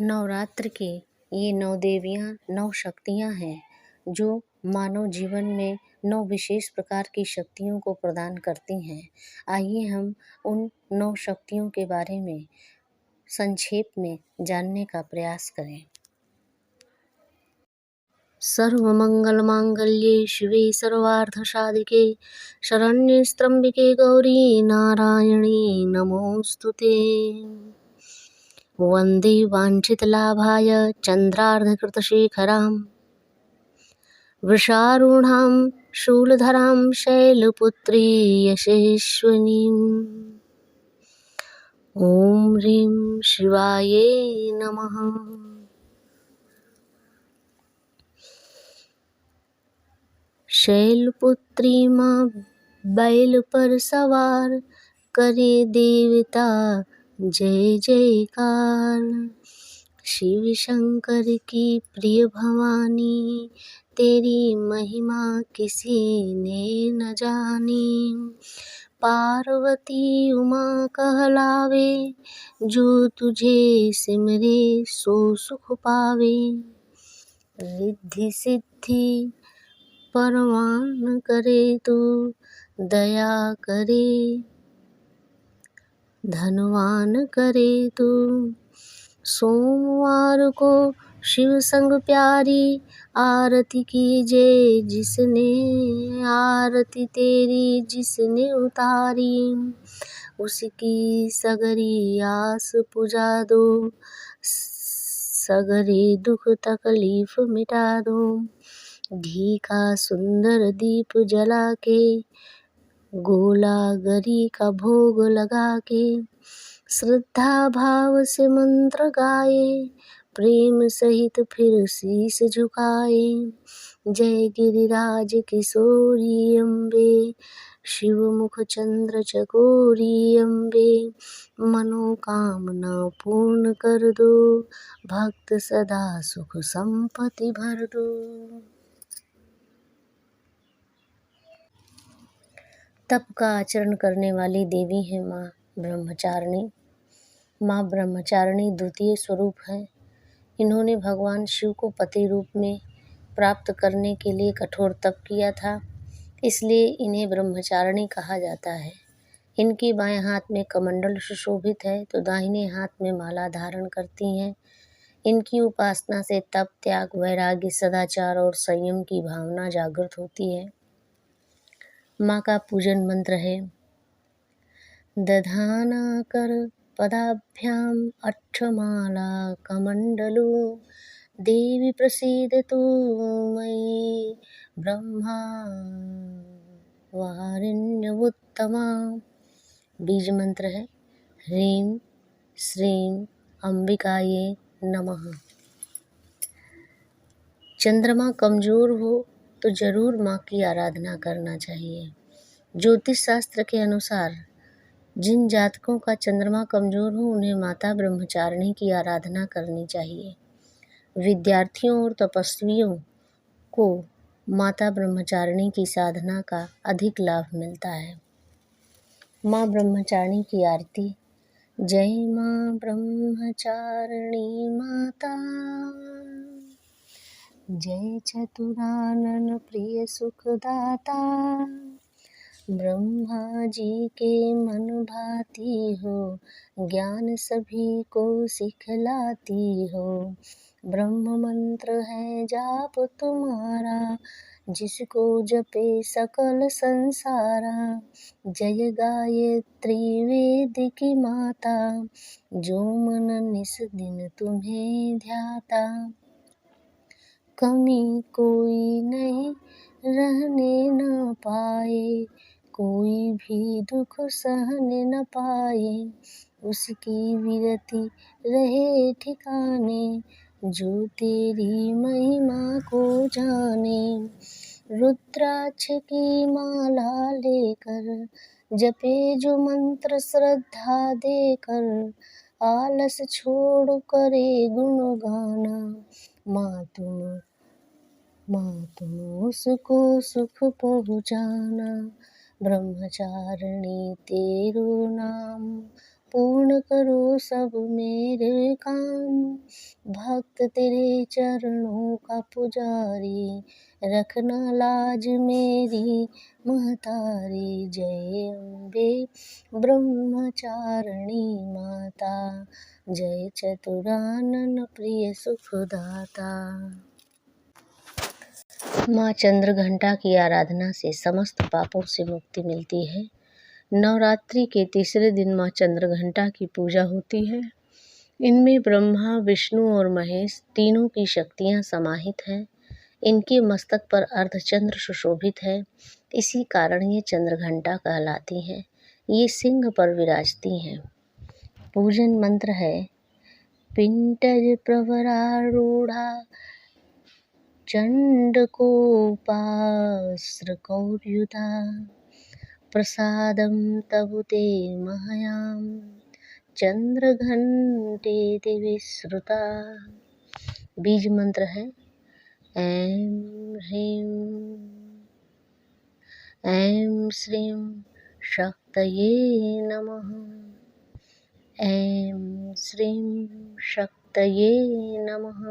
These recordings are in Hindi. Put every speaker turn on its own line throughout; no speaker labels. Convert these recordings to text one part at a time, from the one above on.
नवरात्र के ये 9 देवियाँ 9 शक्तियाँ हैं जो मानव जीवन में 9 विशेष प्रकार की शक्तियों को प्रदान करती हैं। आइए हम उन 9 शक्तियों के बारे में संक्षेप में जानने का प्रयास करें। सर्वमंगलमांगल्ये शिवे सर्वार्थसाधिके शरण्ये त्र्यंबके गौरी नारायणी नमोस्तुते। वन्दे वाञ्छितलाभाय चन्द्रार्धकृतशेखरां वृषारूढां शूलधरां शैलपुत्री यशस्विनीम्। ॐ ह्रीं शिवायै नमः। शैलपुत्री माँ बैल पर सवार करे देवता जय जयकार। शिव शंकर की प्रिय भवानी तेरी महिमा किसी ने न जानी। पार्वती उमा कहलावे जो तुझे सिमरे सो सुख पावे। रिद्धि सिद्धि परवान करे तू दया करे धनवान करे तू। सोमवार को शिव संग प्यारी आरती कीजे जिसने आरती तेरी जिसने उतारी। उसकी सगरी आस पुजा दो सगरे दुख तकलीफ मिटा दो। घी का सुंदर दीप जला के गोला गरी का भोग लगा के श्रद्धा भाव से मंत्र गाए प्रेम सहित फिर शीश झुकाए। जय गिरिराज किशोरी अम्बे शिव मुख चंद्र चकोरी अम्बे। मनोकामना पूर्ण कर दो भक्त सदा सुख संपत्ति भर दो। तप का आचरण करने वाली देवी है माँ ब्रह्मचारिणी। माँ ब्रह्मचारिणी द्वितीय स्वरूप है। इन्होंने भगवान शिव को पति रूप में प्राप्त करने के लिए कठोर तप किया था, इसलिए इन्हें ब्रह्मचारिणी कहा जाता है। इनके बाएं हाथ में कमंडल सुशोभित है तो दाहिने हाथ में माला धारण करती हैं। इनकी उपासना से तप, त्याग, वैराग्य, सदाचार और संयम की भावना जागृत होती है। माँ का पूजन मंत्र है दधाना कर पदाभ्याम अक्षमाला कमंडलो। देवी प्रसीदतु मयि ब्रह्मा वारिण्यवुत्तमा। बीज मंत्र है ह्रीं श्रीं अंबिकाये नमः। चंद्रमा कमजोर हो तो जरूर माँ की आराधना करना चाहिए। ज्योतिष शास्त्र के अनुसार जिन जातकों का चंद्रमा कमजोर हो उन्हें माता ब्रह्मचारिणी की आराधना करनी चाहिए। विद्यार्थियों और तपस्वियों को माता ब्रह्मचारिणी की साधना का अधिक लाभ मिलता है। माँ ब्रह्मचारिणी की आरती। जय माँ ब्रह्मचारिणी माता जय चतुरानन प्रिय सुखदाता। ब्रह्मा जी के मन भाती हो ज्ञान सभी को सिखलाती हो। ब्रह्म मंत्र है जाप तुम्हारा जिसको जपे सकल संसारा। जय गायत्री वेद की माता जो मन निस दिन तुम्हें ध्याता। कमी कोई नहीं रहने न पाए कोई भी दुख सहने न पाए। उसकी विरति रहे ठिकाने जो तेरी महिमा को जाने। रुद्राक्ष की माला लेकर जपे जो मंत्र श्रद्धा देकर। आलस छोड़ करे गुण गाना माँ तुम उसको सुख पहुँचाना। ब्रह्मचारिणी तेरो नाम पूर्ण करो सब मेरे काम। भक्त तेरे चरणों का पुजारी, रखना लाज मेरी महतारी। जय अम्बे ब्रह्मचारिणी माता, जय चतुरानन प्रिय सुखदाता। माँ चंद्रघंटा की आराधना से समस्त पापों से मुक्ति मिलती है। नवरात्रि के तीसरे दिन माँ चंद्रघंटा की पूजा होती है। इनमें ब्रह्मा, विष्णु और महेश तीनों की शक्तियाँ समाहित हैं। इनके मस्तक पर अर्धचंद्र सुशोभित है, इसी कारण ये चंद्रघंटा कहलाती हैं। ये सिंह पर विराजती हैं। पूजन मंत्र है पिंटज प्रवरारूढ़ा चण्डकोपास्त्रकौर्युधा, प्रसादं तव ते महयां चंद्रघंटे विश्रुता। बीज मंत्र है ऐं श्रीं शक्तये नमः। ऐं श्रीं शक्तये नमः।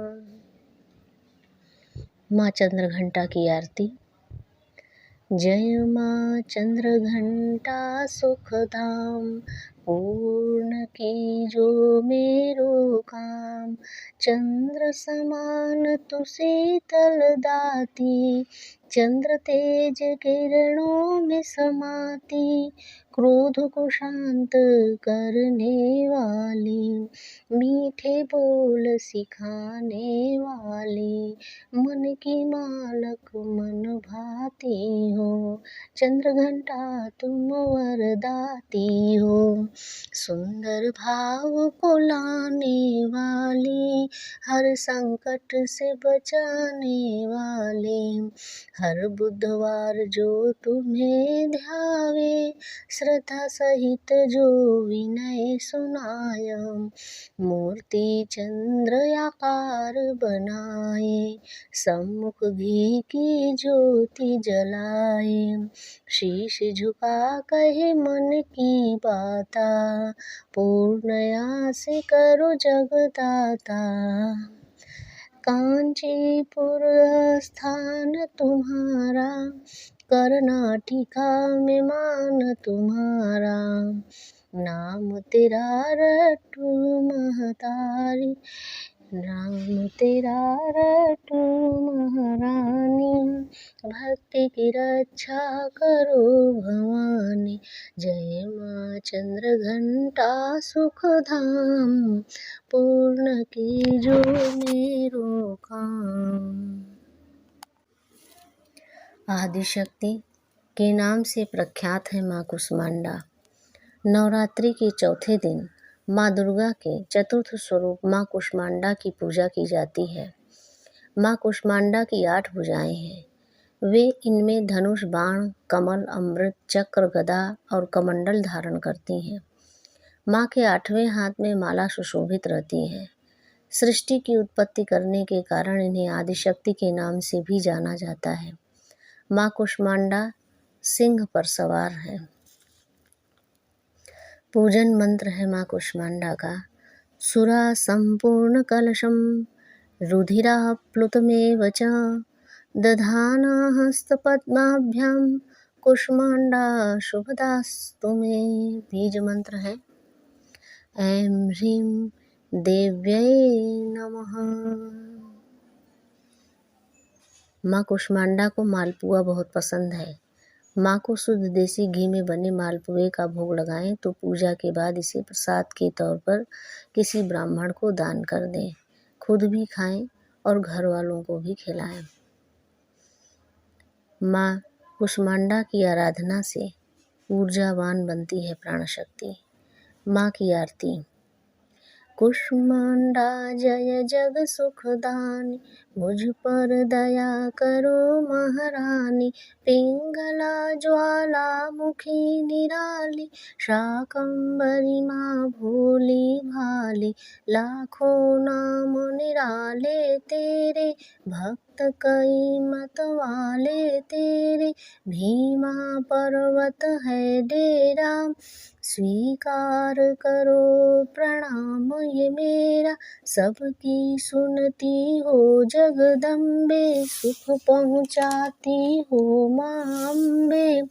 माँ चंद्रघंटा की आरती। जय माँ चंद्रघंटा सुखधाम, पूर्ण की जो मेरो काम। चंद्र समान तु शीतल दाती, चंद्र तेज किरणों में समाती। क्रोध को शांत करने वाली, मीठे बोल सिखाने वाली। मन की मालक मन भाती हो, चंद्रघंटा तुम वरदाती हो। सुंदर भाव को लाने वाली, हर संकट से बचाने वाली। हर बुधवार जो तुम्हें ध्यावे, श्रद्धा सहित जो विनय सुनाय। मूर्ति चंद्र आकार बनाए, सम्मुख घी की ज्योति जलाए। शीश झुका कहे मन की बाता, पूर्ण आस करो जगदाता। कांचीपुर स्थान तुम्हारा, कर्नाटिका में मान तुम्हारा। नाम तेरा रटू महतारी, नाम तेरा रटू महारानी। भक्ति की रक्षा करो भवानी, जय माँ चंद्रघंटा सुखधाम। पूर्ण की जो मेरो काम। आदिशक्ति के नाम से प्रख्यात है माँ कुष्मांडा। नवरात्रि के चौथे दिन माँ दुर्गा के चतुर्थ स्वरूप माँ कुष्मांडा की पूजा की जाती है। माँ कुष्मांडा की 8 भुजाएं हैं। वे इनमें धनुष, बाण, कमल, अमृत, चक्र, गदा और कमंडल धारण करती हैं। माँ के 8वें हाथ में माला सुशोभित रहती है। सृष्टि की उत्पत्ति करने के कारण इन्हें आदिशक्ति के नाम से भी जाना जाता है। माँ कुष्मांडा सिंह पर सवार है। पूजन मंत्र है माँ कुष्मांडा का। सुरा संपूर्ण कलशम, रुधिराप्लुतमेव च, दधाना हस्तपद्माभ्यां कुष्मांडा शुभदास्तु मे। बीज मंत्र है ऐं ह्रीं देव्यै नमः। माँ कुष्मांडा को मालपुआ बहुत पसंद है। माँ को शुद्ध देसी घी में बने मालपुए का भोग लगाएं तो पूजा के बाद इसे प्रसाद के तौर पर किसी ब्राह्मण को दान कर दें। खुद भी खाएं और घर वालों को भी खिलाएं। माँ कुष्मांडा की आराधना से ऊर्जावान बनती है प्राण शक्ति। माँ की आरती। कुष्मांडा जय जग सुखदानी, मुझ पर दया करो महारानी। पिंगला ज्वाला मुखी निराली, शाकंभरी माँ भोली भाली। लाखों नाम निराले तेरे, भक्त कई मत वाले तेरे। भीमा पर्वत है डेरा, स्वीकार करो प्रणाम ये मेरा, सबकी सुनती हो जगदम्बे, सुख पहुँचाती हो माँ अम्बे।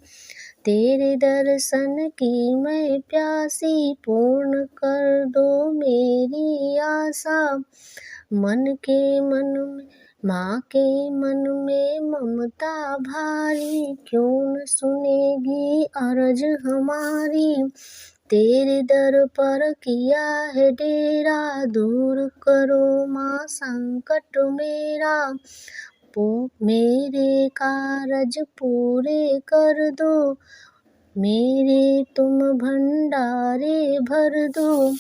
तेरे दर्शन की मैं प्यासी, पूर्ण कर दो मेरी आशा। मन के मन में माँ के मन में ममता भारी, क्यों न सुनेगी अरज हमारी। तेरे दर पर किया है डेरा, दूर करो माँ संकट मेरा। मेरे कारज पूरे कर दो, मेरे तुम भंडारे भर दो।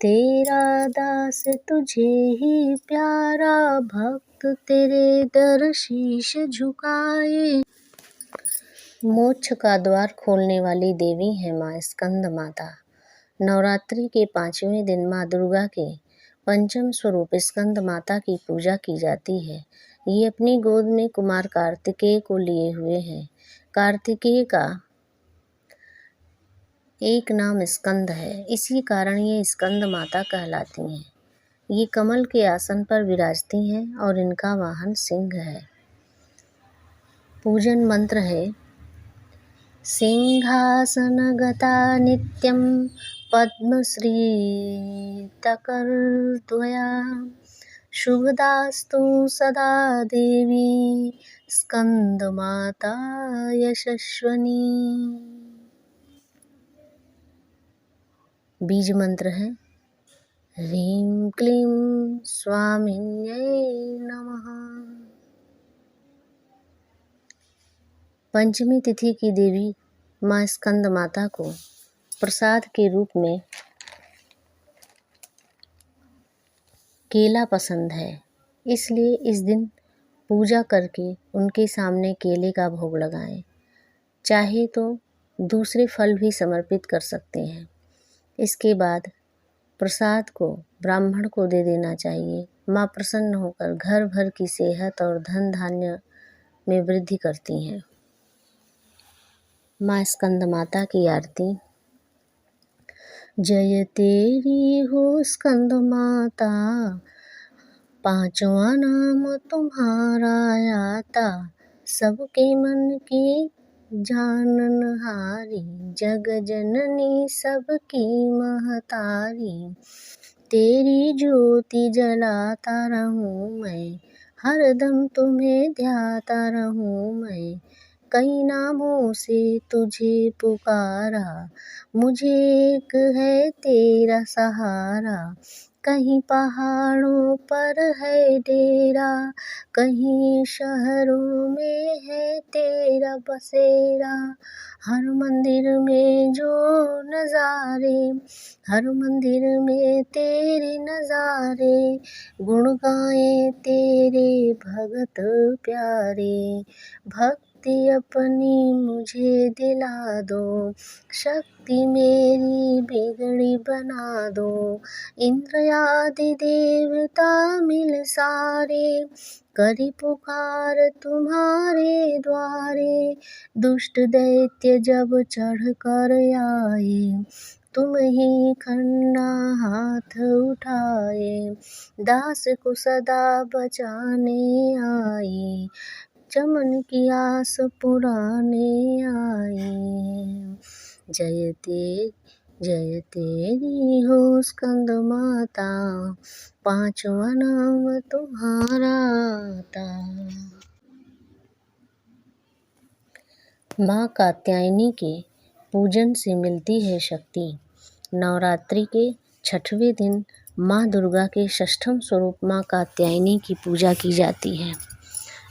तेरा दास तुझे ही प्यारा, भक्त तेरे दर शीश झुकाए। मोक्ष का द्वार खोलने वाली देवी है माँ स्कंद माता। नवरात्रि के 5वें दिन माँ दुर्गा के पंचम स्वरूप स्कंद माता की पूजा की जाती है। ये अपनी गोद में कुमार कार्तिकेय को लिए हुए हैं। कार्तिकेय का एक नाम स्कंद है, इसी कारण ये स्कंद माता कहलाती हैं। ये कमल के आसन पर विराजती हैं और इनका वाहन सिंह है। पूजन मंत्र है सिंहासनगता नित्यं पद्मश्री तकरद्वया, शुभदास्तु सदा देवी स्कंदमाता यशस्वनी। बीज मंत्र है ह्रीं क्लीं स्वामिन्यै नमः। पंचमी तिथि की देवी माँ स्कंद माता को प्रसाद के रूप में केला पसंद है, इसलिए इस दिन पूजा करके उनके सामने केले का भोग लगाएं। चाहे तो दूसरे फल भी समर्पित कर सकते हैं। इसके बाद प्रसाद को ब्राह्मण को दे देना चाहिए। माँ प्रसन्न होकर घर भर की सेहत और धन धान्य में वृद्धि करती हैं। माँ स्कंद माता की आरती। जय तेरी हो स्कंद माता, पांचवा नाम तुम्हारा आता, सबके मन की जाननहारी, जग जननी सबकी महतारी। तेरी ज्योति जलाता रहूं मैं, हरदम तुम्हें ध्याता रहूं मैं। कई नामों से तुझे पुकारा, मुझे एक है तेरा सहारा। कहीं पहाड़ों पर है डेरा, कहीं शहरों में है तेरा बसेरा। हर मंदिर में जो नज़ारे, हर मंदिर में तेरे नज़ारे, गुण गाए तेरे भगत प्यारे। भक्ति अपनी मुझे दिला दो, शक्ति मेरी बिगड़ी बना दो। इंद्र आदि देवता मिल सारे, करी पुकार तुम्हारे द्वारे। दुष्ट दैत्य जब चढ़ कर आए, तुम ही खंडा हाथ उठाए। दास को सदा बचाने आए, चमन की आस पुराने आए। जय तेरी हो स्कंद माता, पांचवा नाम तुम्हारा आता। माँ कात्यायनी के पूजन से मिलती है शक्ति। नवरात्रि के 6वें दिन माँ दुर्गा के षष्ठम स्वरूप माँ कात्यायनी की पूजा की जाती है।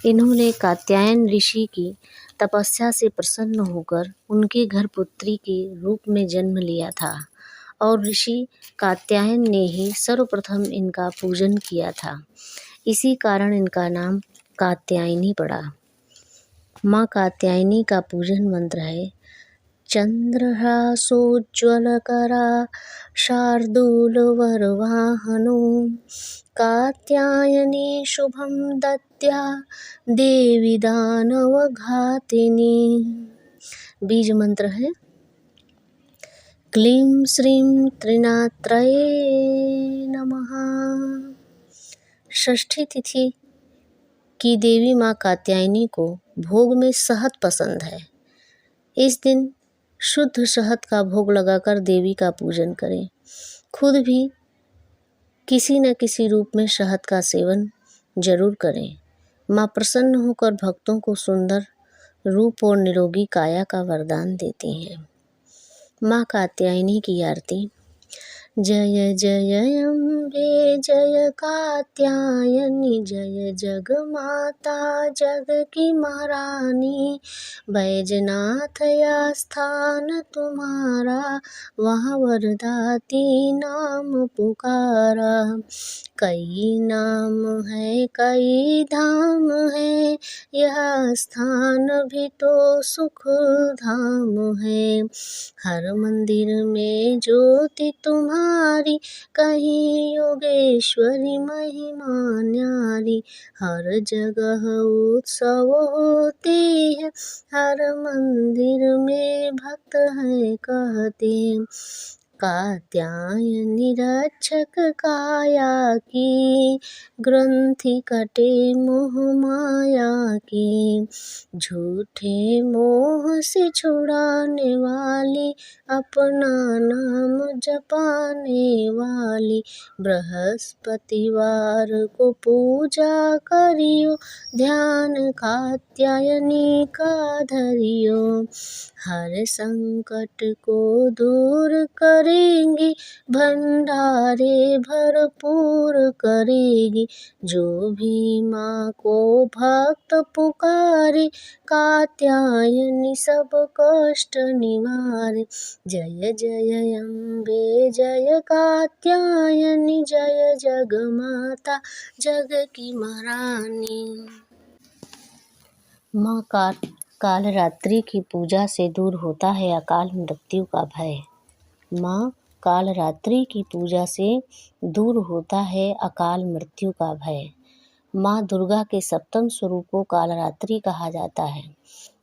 इन्होंने कात्यायन ऋषि की तपस्या से प्रसन्न होकर उनके घर पुत्री के रूप में जन्म लिया था और ऋषि कात्यायन ने ही सर्वप्रथम इनका पूजन किया था। इसी कारण इनका नाम कात्यायनी पड़ा। माँ कात्यायनी का पूजन मंत्र है चंद्रहासोज्ज्वलकरा शार्दूलवरवाहनो, कात्यायनी शुभं दद्या देवी दानवघातिनी। बीज मंत्र है क्लीं श्रीं त्रिनात्रये नमः। षष्ठी तिथि की देवी माँ कात्यायनी को भोग में शहद पसंद है। इस दिन शुद्ध शहद का भोग लगाकर देवी का पूजन करें। खुद भी किसी न किसी रूप में शहद का सेवन जरूर करें। माँ प्रसन्न होकर भक्तों को सुंदर रूप और निरोगी काया का वरदान देती हैं। माँ कात्यायनी की आरती। जय जय अम्बे जय कात्यायनी, जय जग माता जग की महारानी। बैजनाथ या स्थान तुम्हारा, वहाँ वरदाती नाम पुकारा। कई नाम है कई धाम है, यह स्थान भी तो सुख धाम है। हर मंदिर में ज्योति तुम्हारी, कहीं योगेश्वरी महिमा न्यारी। हर जगह उत्सव होते हैं, हर मंदिर में भक्त है कहते। कात्यायनी रक्षक काया की, ग्रंथि कटे मोह माया की। झूठे मोह से छुड़ाने वाली, अपना नाम जपाने वाली। बृहस्पतिवार को पूजा करियो, ध्यान कात्यायनी का धरियो। हर संकट को दूर करेंगी, भंडारे भरपूर करेगी। जो भी माँ को भक्त पुकारे, कात्यायनी सब कष्ट निवारे। जय जय अम्बे जय कात्यायनी, जय जग माता जग की महारानी। माँ कालरात्रि की पूजा से दूर होता है अकाल मृत्यु का भय। माँ कालरात्रि की पूजा से दूर होता है अकाल मृत्यु का भय। माँ दुर्गा के सप्तम स्वरूप को कालरात्रि कहा जाता है।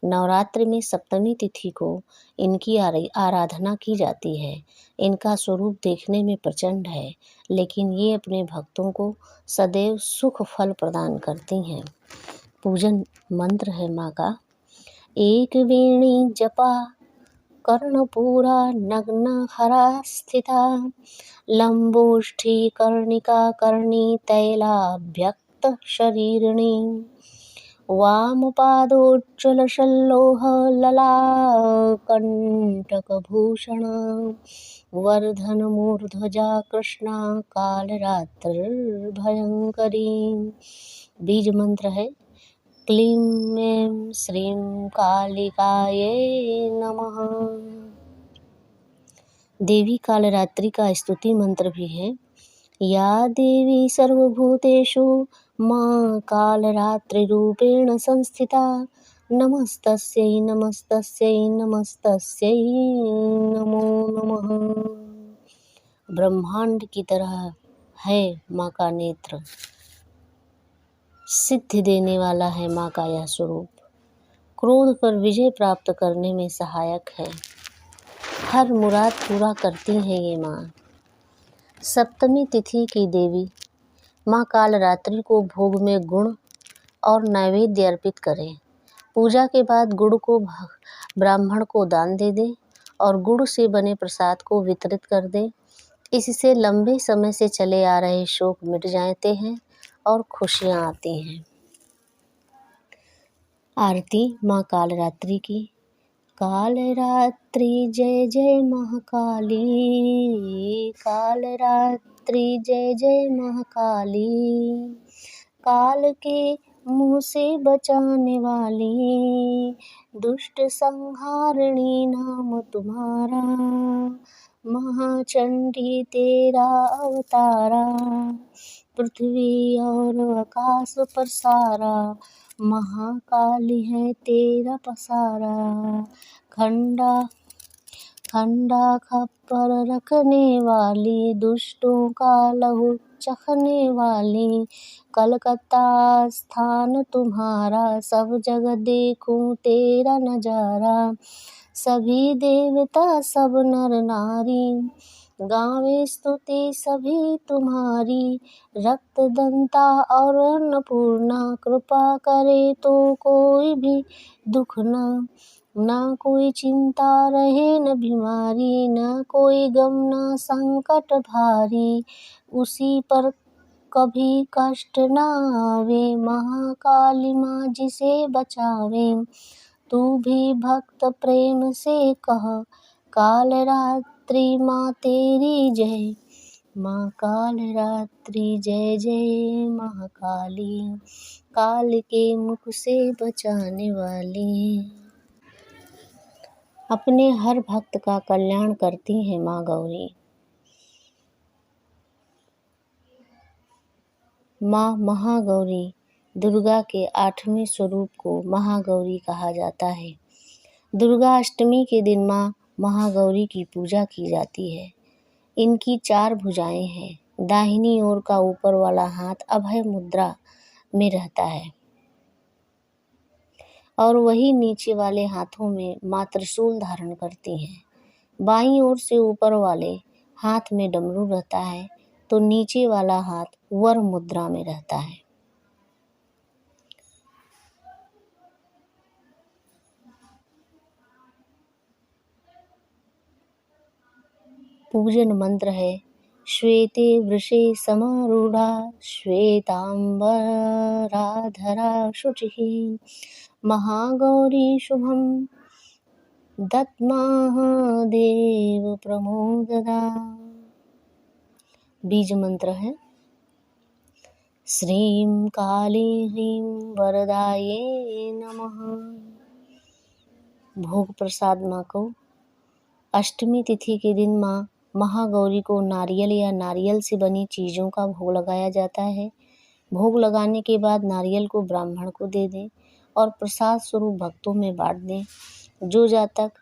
नवरात्रि में सप्तमी तिथि को इनकी आराधना की जाती है। इनका स्वरूप देखने में प्रचंड है, लेकिन ये अपने भक्तों को सदैव सुख फल प्रदान करती हैं। पूजन मंत्र है माँ का। एक वेणी जपा कर्णपूरा नग्न हरा स्थिता, लंबोष्ठी कर्णिका कर्णी तैलाभ्यक्त शरीरिणी। वामपादोज्ज्वलशल्लोह ललाकण्टकभूषण, वर्धनमूर्ध्वजा कृष्णा कालरात्रिर्भयङ्करी। बीज मंत्र है क्लीं ऐं श्रीं कालिकायै नमः। देवी कालरात्रि का स्तुति मंत्र भी है। या देवी सर्वभूतेषु माँ कालरात्रिरूपेण संस्थिता, नमस्तस्यै नमस्तस्यै नमस्तस्यै नमो नमः। ब्रह्मांड की तरह है माँ का नेत्र, सिद्धि देने वाला है माँ का यह स्वरूप। क्रोध पर विजय प्राप्त करने में सहायक है। हर मुराद पूरा करती है ये माँ। सप्तमी तिथि की देवी माँ कालरात्रि को भोग में गुड़ और नैवेद्य अर्पित करें। पूजा के बाद गुड़ को ब्राह्मण को दान दे दें और गुड़ से बने प्रसाद को वितरित कर दें। इससे लंबे समय से चले आ रहे शोक मिट जाते हैं और खुशियाँ आती हैं। आरती माँ कालरात्रि की। कालरात्रि जय जय महाकाली, कालरात्रि जय जय महाकाली। काल के मुँह से बचाने वाली, दुष्ट संहारिणी नाम तुम्हारा। महाचंडी तेरा अवतारा, पृथ्वी और आकाश पर सारा। महाकाली है तेरा पसारा, खंडा खंडा खप्पर रखने वाली, दुष्टों का लहू चखने वाली। कलकत्ता स्थान तुम्हारा, सब जगह देखूं तेरा नजारा। सभी देवता सब नर नारी, गावे स्तुति सभी तुम्हारी। रक्त दंता और अन्नपूर्णा, कृपा करे तो कोई भी दुख ना कोई चिंता रहे न बीमारी, न कोई गम न संकट भारी। उसी पर कभी कष्ट न आवे, महाकाली माँ जिसे बचावे। तू भी भक्त प्रेम से कह, काल रात्रि माँ तेरी जय। माँ काल रात्रि जय जय महाकाली, काल के मुख से बचाने वाली। अपने हर भक्त का कल्याण करती है माँ गौरी। माँ महागौरी दुर्गा के 8वें स्वरूप को महागौरी कहा जाता है। दुर्गा अष्टमी के दिन माँ महागौरी की पूजा की जाती है। इनकी 4 भुजाएं हैं। दाहिनी ओर का ऊपर वाला हाथ अभय मुद्रा में रहता है और वही नीचे वाले हाथों में माँ त्रिशूल धारण करती हैं। बाईं ओर से ऊपर वाले हाथ में डमरू रहता है तो नीचे वाला हाथ वर मुद्रा में रहता है। पूजन मंत्र है श्वेते वृषे समारूढ़ा, श्वेतांबराधरा शुचिः, महागौरी शुभम दत्तमाह देव प्रमोददा। बीज मंत्र है श्रीं काली ह्रीं वरदाये नमः। भोग प्रसाद माँ को अष्टमी तिथि के दिन माँ महागौरी को नारियल या नारियल से बनी चीज़ों का भोग लगाया जाता है। भोग लगाने के बाद नारियल को ब्राह्मण को दे दें और प्रसाद स्वरूप भक्तों में बांट दें। जो जातक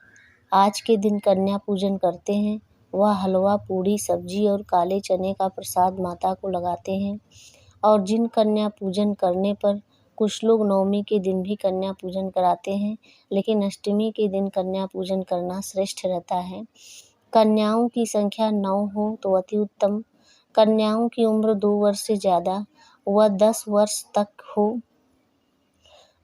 आज के दिन कन्या पूजन करते हैं वह हलवा, पूड़ी, सब्जी और काले चने का प्रसाद माता को लगाते हैं। और जिन कन्या पूजन करने पर कुछ लोग नवमी के दिन भी कन्या पूजन कराते हैं, लेकिन अष्टमी के दिन कन्या पूजन करना श्रेष्ठ रहता है। कन्याओं की संख्या 9 हो तो अति उत्तम। कन्याओं की उम्र 2 वर्ष से ज़्यादा व 10 वर्ष तक हो।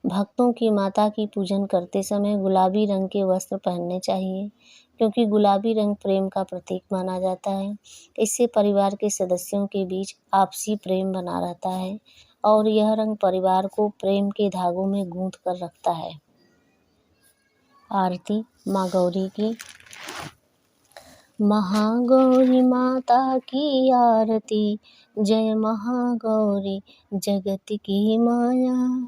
भक्तों की माता की पूजन करते समय गुलाबी रंग के वस्त्र पहनने चाहिए, क्योंकि गुलाबी रंग प्रेम का प्रतीक माना जाता है। इससे परिवार के सदस्यों के बीच आपसी प्रेम बना रहता है और यह रंग परिवार को प्रेम के धागों में गूंथ कर रखता है। आरती माँ गौरी की। महागौरी माता की आरती, जय महागौरी जगत की माया।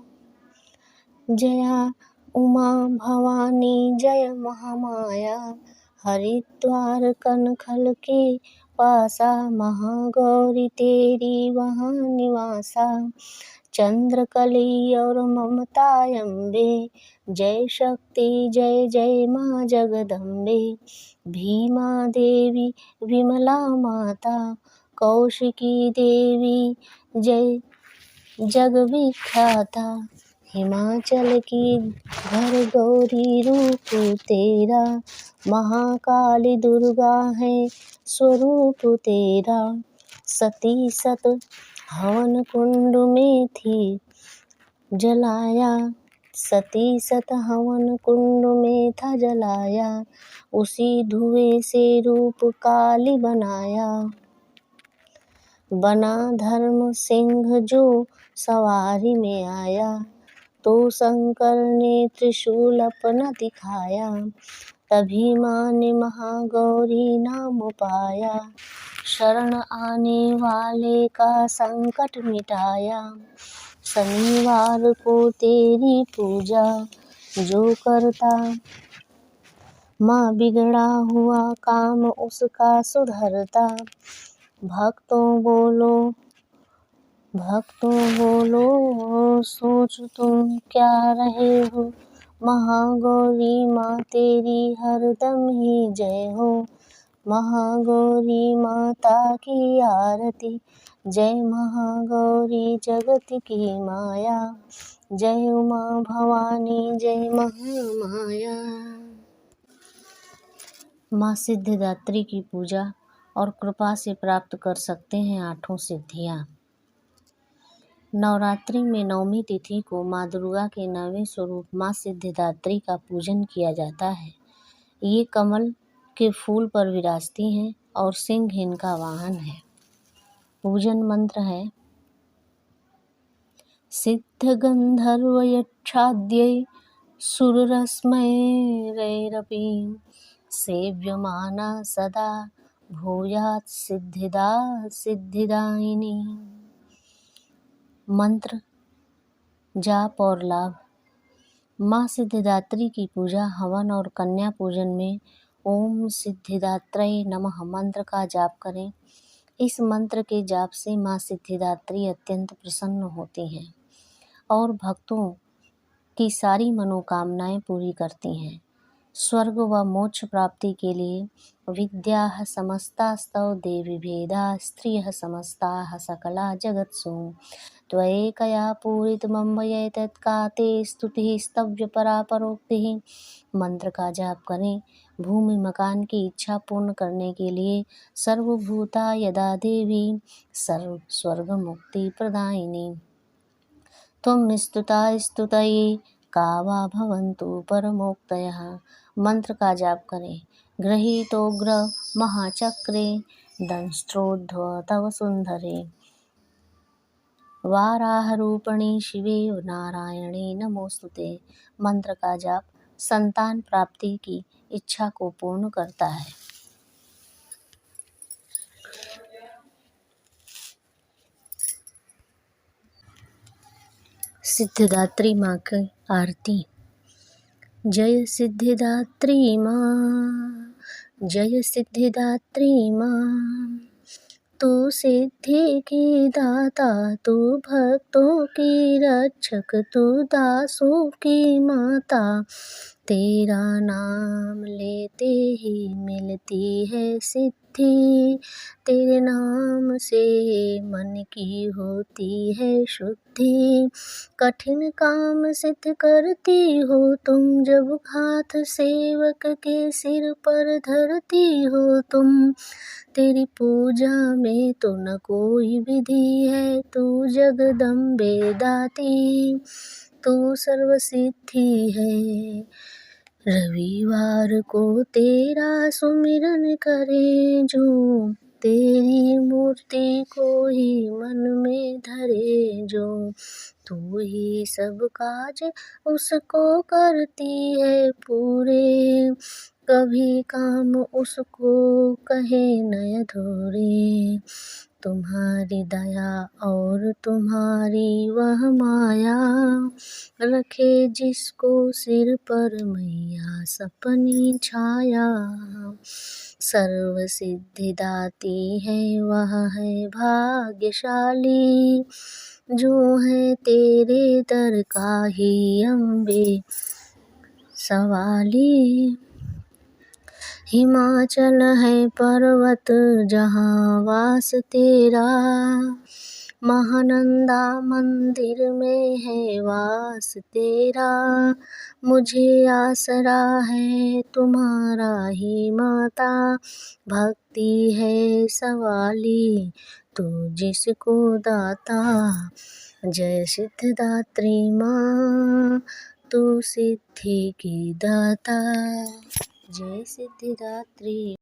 जया उमा भवानी जय महामाया, हरिद्वार कनखल के पासा, महागौरी तेरी वहाँ निवासा। चंद्रकली और ममता अम्बे, जय शक्ति जय जय माँ जगदम्बे। भीमा देवी विमला माता, कौशिकी देवी जय जग विख्याता। हिमाचल की घर गौरी रूप तेरा, महाकाली दुर्गा है स्वरूप तेरा। सती सत हवन कुंड में थी जलाया, सती सत हवन कुंड में था जलाया। उसी धुएं से रूप काली बनाया, बना धर्म सिंह जो सवारी में आया। तो शंकर ने त्रिशूल अपना दिखाया, तभी माँ ने महागौरी नाम पाया। शरण आने वाले का संकट मिटाया, शनिवार को तेरी पूजा जो करता, माँ बिगड़ा हुआ काम उसका सुधरता। भक्तों बोलो सोच तुम क्या रहे हो, महागौरी माँ तेरी हरदम ही जय हो। महागौरी माता की आरती, जय महागौरी जगत की माया। जय उमा भवानी जय महामाया। माँ सिद्धिदात्री की पूजा और कृपा से प्राप्त कर सकते हैं 8 सिद्धियाँ। नवरात्रि में नवमी तिथि को माँ दुर्गा के 9वें स्वरूप माँ सिद्धिदात्री का पूजन किया जाता है। ये कमल के फूल पर विराजती हैं और सिंह इनका वाहन है। पूजन मंत्र है सिद्धगन्धर्वयक्षाद्यै सुररश्मैरैरपि सेव्यमाना सदा भूयात् सिद्धिदा सिद्धिदायिनी। मंत्र जाप और लाभ। माँ सिद्धिदात्री की पूजा हवन और कन्या पूजन में ओम सिद्धिदात्रये नमः मंत्र का जाप करें। इस मंत्र के जाप से माँ सिद्धिदात्री अत्यंत प्रसन्न होती हैं और भक्तों की सारी मनोकामनाएं पूरी करती हैं। स्वर्ग व मोक्ष प्राप्ति के लिए विद्याः समस्तास्तव देवी भेदा स्त्रियः समस्ताः सकला जगत्सु त्वयैकया पूरितमम्बये तत्का ते स्तुतिः स्तव्य परापरोक्तिः। मंत्र का जाप करें। भूमि मकान की इच्छा पूर्ण करने के लिए सर्वभूता यदा देवी सर्व स्वर्ग मुक्ति प्रदायिनी। त्वं स्तुता स्तुतये का वा भवन्तु परमोक्तयः। मंत्र का जाप करें। गृहीतोग्र महाचक्रे दंष्ट्रोध्व तव सुंदरे वाराहरूपिणी शिवे नारायणे नमोस्तुते। मंत्र का जाप संतान प्राप्ति की इच्छा को पूर्ण करता है। सिद्धिदात्री माँ की आरती। जय सिद्धिदात्री माँ, जय सिद्धिदात्री माँ, तू सिद्धि की दाता, तू भक्तों की रक्षक, तू दासों की माता। तेरा नाम लेते ही मिलती है सिद्धि, तेरे नाम से मन की होती है शुद्धि। कठिन काम सिद्ध करती हो तुम, जब हाथ सेवक के सिर पर धरती हो तुम। तेरी पूजा में तो न कोई विधि है, तू जगदम्बे दाती, तू सर्वसिद्धि है। रविवार को तेरा सुमिरन करे जो, तेरी मूर्ति को ही मन में धरे जो। तू ही सब काज उसको करती है पूरे, कभी काम उसको कहे न अधूरे। तुम्हारी दया और तुम्हारी वह माया, रखे जिसको सिर पर मैया सपनी छाया। सर्व सिद्धि दाती है वह है भाग्यशाली, जो है तेरे दर का ही अम्बे सवाली। हिमाचल है पर्वत जहाँ वास तेरा, महानंदा मंदिर में है वास तेरा। मुझे आसरा है तुम्हारा ही माता, भक्ति है सवाली तू जिसको दाता। जय सिद्धिदात्री माँ, तू सिद्धि की दाता। जय सिद्धिदात्री।